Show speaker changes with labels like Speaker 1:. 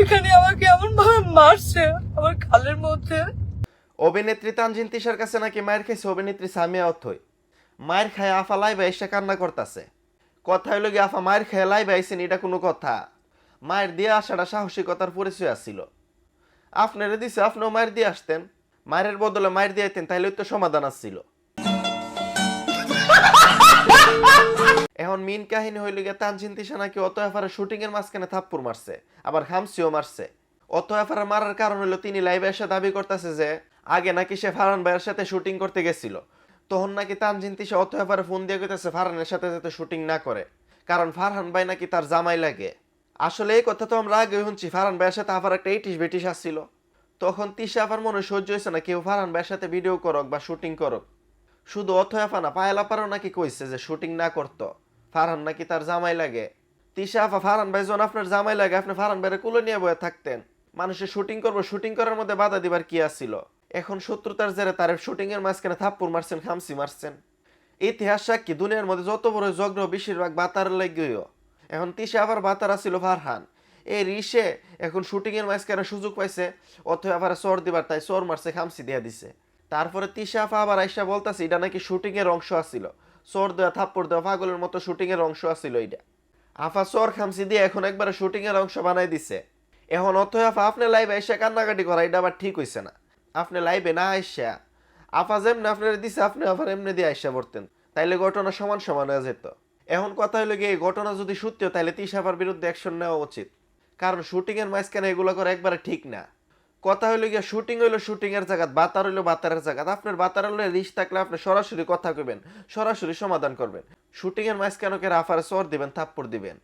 Speaker 1: ওইখানে আমাকে এমন ভাবে মারছে আমার খালের মধ্যে।
Speaker 2: অভিনেত্রী তানজিন তিশার কাছে নাকি মায়ের খাইছে অভিনেত্রী সামিয়া অথই। মায়ের খায় আফা লাইভে এসে কান্না করতেছে। কথা হইল গিয়ে আফা মায়ের খায় লাইভে আইসেন, এটা কোনো কথা? মায়ের দিয়ে আসাটা সাহসিকতার পরিচয় আসছিল। আপনারে দিছে, আপনিও মায়ের দিয়ে আসতেন, মায়ের বদলে মায়ের দিয়ে আইতেন, তাইলে তো সমাধান আসছিল। এখন মিন কাহিনী হইল গিয়ে তানজিন তিশা নাকি অত এফারে শুটিং এর মাঝখানে থাপ্পড় মারছে, আবার খামসিও মারছে। অত এফারে মারার কারণ হলো তিনি লাইভে এসে দাবি করতেছে যে আগে নাকি সে ফারহান ভাইয়ের সাথে শুটিং করতে গেছিল, তখন নাকি তানজিন তিশা অত এফারে ফোন দিয়ে কইতেছে ফারহানের সাথে যাতে শুটিং না করে, কারণ ফারহান ভাই নাকি তার জামাই লাগে। আসলে এই কথা তো আমরা আগে শুনছি, ফারহান ভাইয়ের সাথে আবার একটা ইটিশ বেটিশ আসছিল। তখন তিশা আবার মনে সহ্য হয়েছে না কেউ ফারহান ভাইয়ের সাথে ভিডিও করুক বা শুটিং করুক। শুধু অথয়া ফানা পায়েলা পারও নাকি কইছে যে শুটিং না করতো, ফারহান নাকি তার জামাই লাগে। তিশা আফা, ফারহান ভাই যখন আপনার জামাই লাগে আপনি ফারহান ভাইয়ের কুলে নিয়ে বয়ে থাকতেন, মানুষের শুটিং করবো, শুটিং করার মধ্যে বাধা দিবার কি আসছিল? এখন শত্রুতার জেরে তার শুটিং এর মাঝখানে থাপ্পড় মারছেন, খামসি মারছেন। ইতিহাস সাক্ষী দুনিয়ার মধ্যে যত বড় ঝগড়া বেশিরভাগ বাতার লাগিও। এখন তিশা আবার বাতার আসছিল ফারহান, এই রিসে এখন শুটিং এর মাঝখানে সুযোগ পাইছে অথবা আবার চর দিবার, তাই চর মারছে, খামসি দিয়া দিছে। তারপরে তিশা আফা আবার আইসা বলতাছে এটা নাকি শুটিং এর অংশ আসছিল, চর দেওয়া থাপ্পড় দেওয়া পাগলের মতো শুটিং এর অংশ আসছিল এটা। আফা চর খামসি দিয়ে এখন একবারে শুটিং এর অংশ বানাই দিছে। এখন অথয় আফা আপনি লাইভে এসে কান্নাকাটি করা এটা আবার ঠিক হইছে না। আপনি লাইভে না আইসা আফা যেমনি আপনার দিছে আপনি আবার এমনি দিয়ে আইসা পড়তেন, তাইলে ঘটনা সমান সমান হয়ে যেত। এখন কথা হইলো গিয়ে এই ঘটনা যদি সত্যি হয় তাহলে তিশা আফার বিরুদ্ধে অ্যাকশন নেওয়া উচিত, কারণ শুটিং এর মাঝখানে এগুলো করা একবারে ঠিক না। কথা হইলো গিয়া শুটিং হইলো শুটিং এর জায়গা, বাতার হইলো বাতারের জায়গা। আপনার বাতার হলে রিস থাকলে আপনি সরাসরি কথা কইবেন, সরাসরি সমাধান করবেন। শুটিং এর মাঝখানে রাফারে চর দিবেন, থাপ্পড় দিবেন।